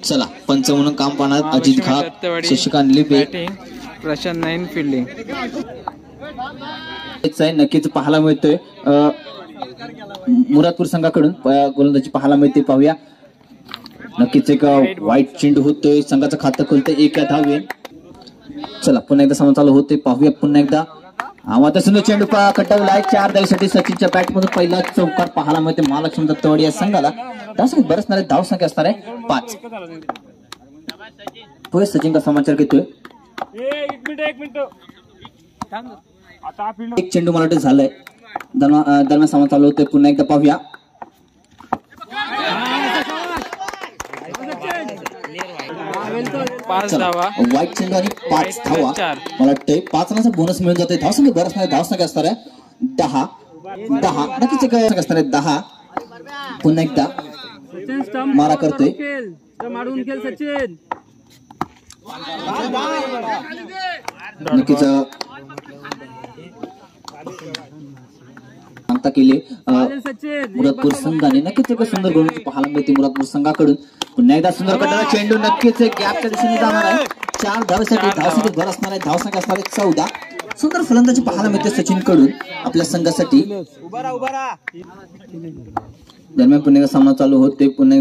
चला पंच म्हणून काम पाहणार अजित घाट, शशिकांत लिपे, प्रशांत नाईन फिल्डिंग. नक्कीच पाहायला मिळतोय मुरादपूर संघाकडून गोलंदाजी पाहायला मिळते. पाहूया नक्कीच एक वाईट चेंडू होतोय, संघाचं खातं खोलतोय 1 धावे. चला पुन्हा एकदा सामना चालू होतोय. पाहूया पुन्हा एकदा आवाज सुंदर चेंडू कटवला आहे 4 धावेसाठी सचिनच्या बॅट मधून पहिला चौकार पाहायला मिळते महालक्ष्मी दत्तवाडी या संघाला. धावसंख्या बरसणारे धावसंख्या असणार आहे 5. पुढे सचिन का समाचार घेतोय. एक चेंडू मला वाटतं झालंय. दरम्यान सामना चालू होतोय. पुन्हा एकदा पाहूया वाईट चेंडू आणि 5 धावा. मला वाटतंय 5 रनाचा बोनस मिळून जातोय. धावसंख्या बरसणारे धावसंख्या असणार आहे 10. नक्कीच एक असणार आहे 10. पुन्हा एकदा मारा करतोय. नक्कीच सांगता केले मुरादपूर संघाने. नक्कीच एक सुंदर गोल पाहायला मिळते मुरादपूर संघाकडून. पुन्हा एकदा सुंदर कटला चेंडू नक्कीच गॅपच्या दिशेने जाणार आहे 4 धावेसाठी. धावसंख्या भर असणार आहे, धावसंख्या असणार आहे 14. सुंदर फलंदाजी पाहायला मिळते सचिन कडून आपल्या संघासाठी. दरम्यान पुन्हा एकदा सामना चालू होते. पुन्हा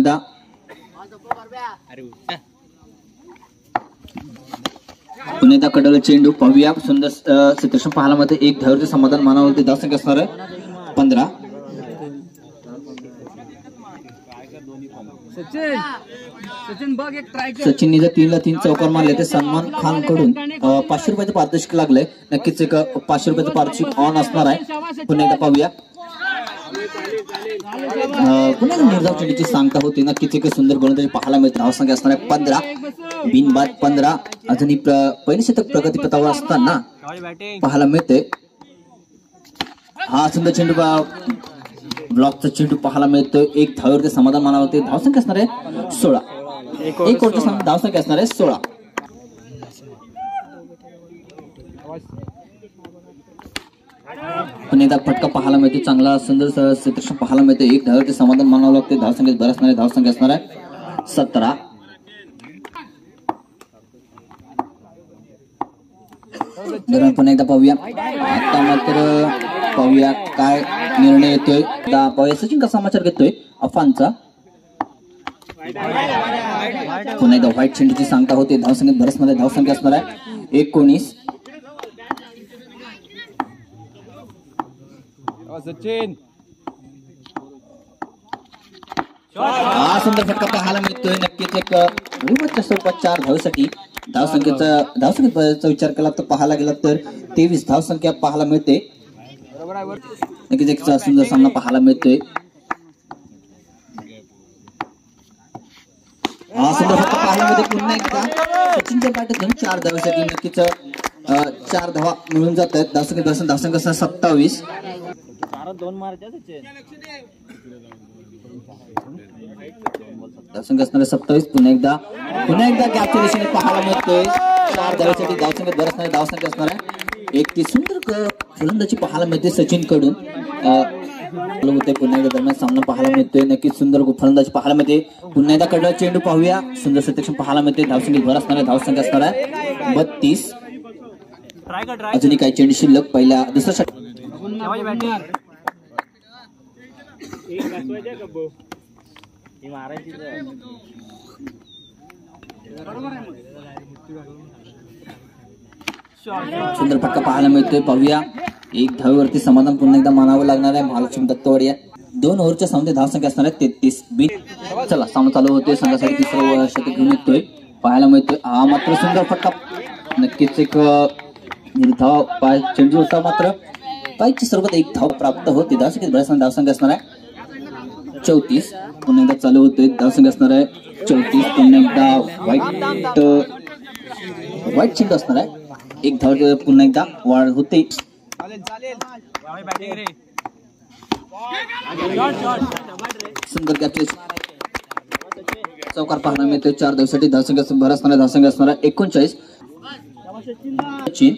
एकदा कडला चेंडू पाहूया. सुंदर क्षेत्रक्षण पाहायला मिळते 1 धावेचे समाधान मानावरती. धावसंख्या असणार आहे 15. सचिनने जर 3 ला 3 चौकार मारले ते सलमान खान कडून 500 रुपयाचं पारितोषिक लागलंय. नक्कीच एक 500 रुपयाचं पारितोषिक ऑन असणार आहे. पुन्हा एकदा पाहूया पुन्हा निर्धाव चेंडूची सांगता होती. नक्कीच एक सुंदर गोलंदाजी पाहायला मिळते. धावसंख्या असणार आहे 15. बिनबाद 15. अजूनही पहिले शतक प्रगतीपथावर असताना पाहायला मिळते. हा सुंदर चेंडू ब्लॉकचा चेंडू पाहायला मिळतोय 1 धावेवरती समाधान मानावरती. धावसंख्या असणार आहे 16. 1 ओव्हरच्या धावसंख्या असणार आहे 16. पुन्हा एकदा फटका पाहायला मिळतो. चांगला सुंदर क्षेत्रक्षण पाहायला मिळते 1 धावेवरती समाधान मानावं लागते. धावसंख्या बरं असणार आहे, धावसंख्या असणार आहे 17. पुन्हा एकदा पाहूया. आता मात्र पाहूया काय निर्णय येतोय. पाहूया सचिन का समाचार घेतोय अफानचा. पुन्हा एकदा व्हाईट चेंडूची सांगता होते. धावसंख्या बरसणार आहे, धावसंख्या असणार आहे 19. सचिन हा सुंदर फटका पाहायला मिळतोय. नक्कीच एक विवादच्या स्वरूपात 4 धावेसाठी. धावसंख्येचा विचार केला तर पाहायला गेला तर 23 धावसंख्या पाहायला मिळते. नक्कीच एक सुंदर सामना पाहायला मिळतोय. हा सुंदर फटका पाहायला मिळते. पुन्हा एकदा सचिनच्या बॅटमधून 4 धावेसाठी. नक्कीच 4 धावा मिळून जात आहेत. धावसंख्या 27. धावसंख्या असणारे 27. पुन्हा एकदा गॅपच्या दिशेने पाहायला मिळतोय 4 धावेसाठी. धावसंख्या बरं असणारे, धावसंख्या असणार आहे 31. सुंदर फलंदाजी पाहायला मिळते सचिन कडून. पुन्हा एकदा दरम्यान सामना पाहायला मिळतोय. नक्कीच सुंदर फलंदाजी पाहायला मिळते. पुन्हा एकदा कडला चेंडू पाहूया. सुंदर क्षेत्रक्षण पाहायला मिळते. धावसंख्या बरं असणारे, धावसंख्या असणार आहे 32. अजूनही काही चेंडू शिल्लक. पहिल्या दुसऱ्या षटकात सुंदर फटका पाहायला मिळतोय. पाहूया 1 धावेवरती समाधान पुन्हा एकदा मानावं लागणार आहे महालक्ष्मी दत्तवाडी. 2 ओव्हरच्या सामन्यात धावसंख्या असणार आहे 33. चला सामना चालू होतोय. संघासाठी 3रं षटक घेऊन येतोय पाहायला मिळतोय. हा मात्र सुंदर फटका. नक्कीच एक निर्धाव चेंडू होता मात्र पायच्या स्वरूपात 1 धाव प्राप्त होती. धावसंख्या असणार आहे 34. पुन्हा एकदा चालू होतोय. धावसंख्या असणार आहे 34. पुन्हा एकदा वाईट चेंडू असणार आहे 1 धाव. पुन्हा एकदा वाढ होते. सुंदर कॅच चौकार पाहायला मिळतोय 4 धावेसाठी. धावसंख्या बरं असणार आहे, धावसंख्या असणार आहे 39. सचिन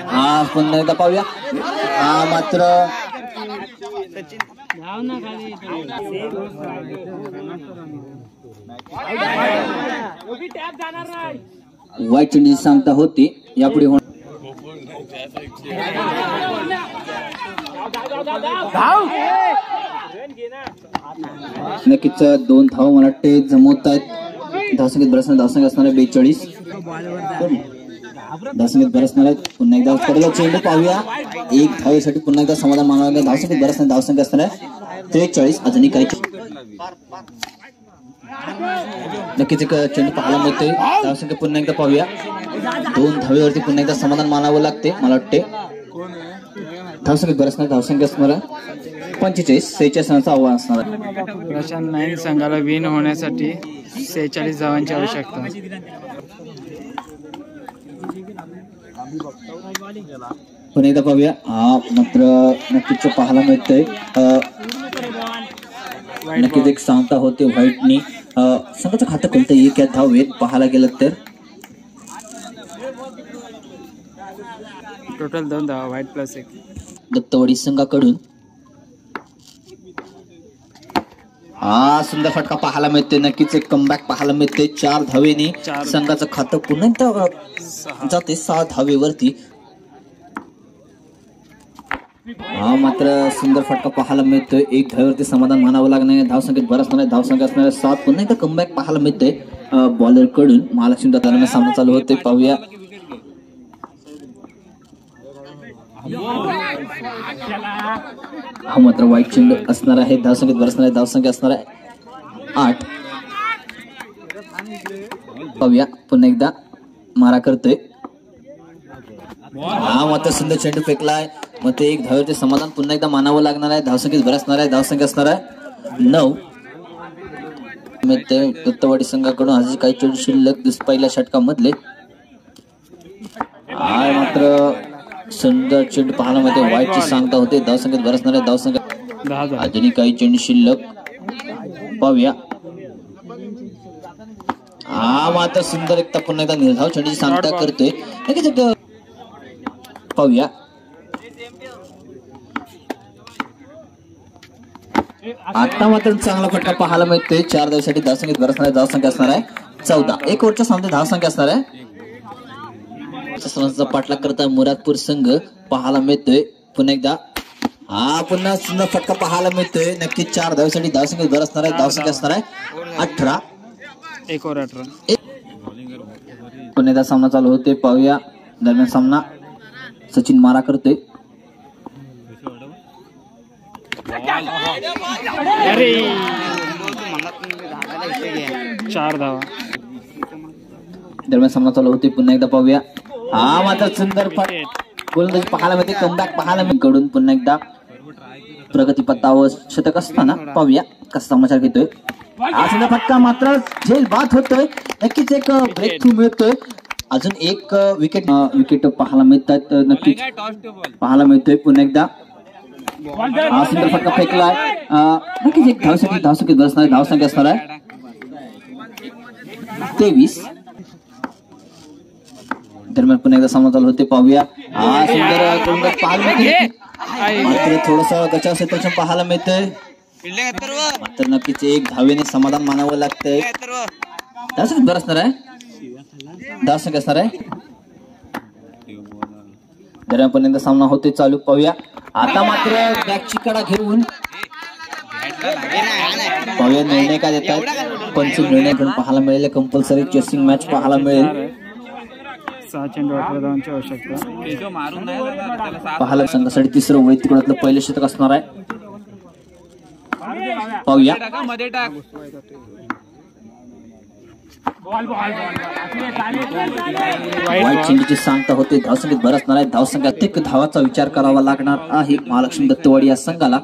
हा पुन्हा एकदा पाहूया. हा मात्र वाईट चेंडूची सांगता होती यापुढे नक्कीच 2 धाव मला वाटते जमवत आहेत. धावसंख्येत बरसणार धावसंख्या असणार आहे 42. धावसंख्येत बरसणार आहेत. पुन्हा एकदा पडला चेंडू पाहूया. 1 धावेसाठी पुन्हा एकदा समाधान मानावं. धावसंख्येत बरसणार धावसंख्या असणार आहे 43. अजूनही काही नक्कीच एक चेंडू पाहायला मिळतोय. धावसंख्या पुन्हा एकदा पाहूया. 2 धावेवरती पुन्हा एकदा समाधान मानावं लागते मला वाटते. धावसंख्येत बरसणार धावसंख्या असणार आहे 45. 46 रनांचं आव्हान असणार आहे. प्रशांत नाईन संघाला विन होण्यासाठी 46 धावांची आवश्यकता. पुन्हा एकदा पाहूया. मात्र नक्कीच पाहायला मिळतंय. नक्कीच एक सांगता होते व्हाईटनी संघाचं खातं कोणतं 1 या धावेत पाहायला गेलं तर टोटल 2 धावा व्हाईट प्लस 1. दत्तवाडी संघाकडून सुंदर फटका पाहायला मिळते. नक्कीच एक कमबॅक पाहायला मिळते. 4 धावेने संघाचं खातं पुन्हा एकदा जाते 6 धावेवरती. मात्र सुंदर फटका पाहायला मिळतोय. 1 धावेवरती समाधान मानावं लागणार. धावसंख्येत बरसणार आहे धावसंख्या असणार 7. पुन्हा एकदा कमबॅक पाहायला मिळतोय बॉलर कडून. महालक्ष्मी दत्ताला सामना चालू होते पाहूया. मात्र वाईट चेंडू असणार आहे. धावसंख्येत बरसणार आहे धावसंख्या असणार आहे 8. पाहूया पुन्हा एकदा मारा करतोय. मात्र सुंदर चेंडू फेकलाय. मग ते 1 धावेवरती समाधान पुन्हा एकदा मानावं लागणार आहे. धावसंख्येत बरसणार आहे धावसंख्या असणार आहे 9. दत्तवाडी संघाकडून आज काही चेंडू शिल्लक पहिल्या षटकामधले. मात्र सुंदर चेंडू पाहायला मिळते. वाईटची सांगता होते. धावसंख्येत बरसणार आहे धावसंख्या अजूनही काही चेंडू शिल्लक पाहूया. मात्र सुंदर एकदा पुन्हा एकदा निर्धाव चेंडूची सांगता करतोय. पाहूया. आता मात्र चांगला फटका पाहायला मिळतोय. 4 धावेसाठी धावसंख्येत बरसणार आहे धावसंख्या असणार आहे 14. 1 ओव्हरच्या सामन्यात धावसंख्या असणार आहे. पाठलाग करता मुरादपूर संघ पाहायला मिळतोय. पुन्हा एकदा पुन्हा सुंदर फटका पाहायला मिळतोय. नक्कीच 4 धावेसाठी धावसंख्येत बरसणार आहे धावसंख्या असणार आहे 18. 1 ओव्हर 18. पुन्हा एकदा सामना चालू होते पाहूया. दरम्यान सामना सचिन मारा करतोय. 4 धावा. दरम्यान सामना चालू होते पुन्हा एकदा पाहूया. मात्र सुंदर गोलंदाजी पाहायला मिळते. कमबॅक पाहायला मिळून पुन्हा एकदा प्रगतीपथावर शतक असताना पाहूया कसा समाचार घेतोय. सुंदर फटका मात्र झेल बाद होतोय. नक्कीच एक ब्रेक थ्रू मिळतोय. अजून एक विकेट पाहायला मिळतात. नक्कीच पाहायला मिळतोय पुन्हा एकदा. सुंदर फटका फेकलाय. नक्कीच एक धावसंख्येत बसणार धावसंख्या असणार आहे 23. दरम्यान पुन्हा एकदा सामना चालू होते पाहूया. सुंदर पाहायला मात्र थोडस गचाव क्षेत्र पाहायला मिळतंय. मात्र नक्कीच 1 धावेने समाधान मानावं लागतंय. धावसंख्येत बरसणार आहे धावसंख्या असणार आहे. दरम्यान पुन्हा एकदा सामना होते चालू पाहूया. आता मात्र बॅकची कडा घेऊन पाहूया निर्णय काय देतात. पंच निर्णय घेऊन पाहायला मिळेल. कंपल्सरी चेसिंग मॅच पाहायला मिळेल. 6 चेंडू 18 धावांची आवश्यकता. पाहायला संघासाठी 3रं वैयक्तिक पहिलं शतक असणार आहे. पाहूया. वाईट चेंडूची सांगता होते. धावसंख्येत बरसणार आहे धावसंख्या. प्रत्येक धावाचा विचार करावा लागणार आहे महालक्ष्मी दत्तवाडी या संघाला.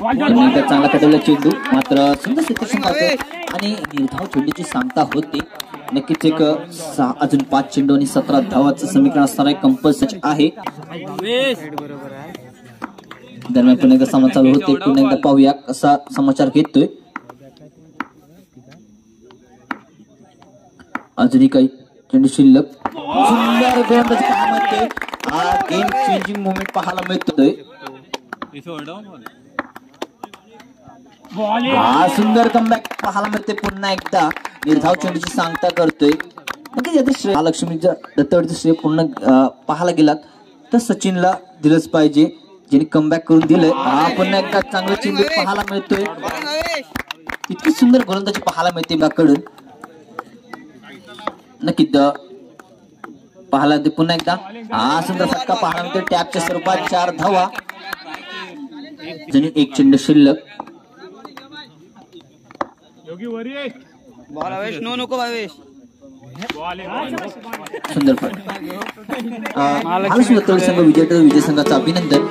चांगला कटवला चेंडू मात्र सुंदर क्षेत्ररक्षण आणि निर्धाव चेंडूची सांगता होते. नक्कीच एक अजून 5 चेंडू आणि 17 धावाचं समीकरण असणार आहे. कंपल्सरी आहे. दरम्यान पुन्हा एकदा सामना चालू होते. पुन्हा एकदा पाहूया कसा समाचार घेतोय. अजूनही काही चेंडू शिल्लक सुंदर गोलंदाजी पाहायला मिळते. गेम चेंजिंग मोमेंट पाहायला मिळतोय. सुंदर कमबॅक पाहायला मिळते. पुन्हा एकदा निर्धाव चेंडूची सांगता करतोय. नक्कीच याचं श्रेय महालक्ष्मीचं दत्तवाडीचं श्रेय पूर्ण पाहायला गेलात तर सचिनला दिलंच पाहिजे, ज्याने कमबॅक करून दिलंय. पुन्हा एकदा चांगलं चेंडू पाहायला मिळतोय. इतकी सुंदर गोलंदाजी पाहायला मिळते बाकडून. नक्कीच पाहायला मिळते. पुन्हा एकदा सुंदर फटका पाहायला मिळतोय. टॅपच्या स्वरूपात 4 धावा, जणी 1 चेंडू शिल्लक. सुंदर महालक्ष्मी दत्तवाडी संघ विजय संघाचं अभिनंदन.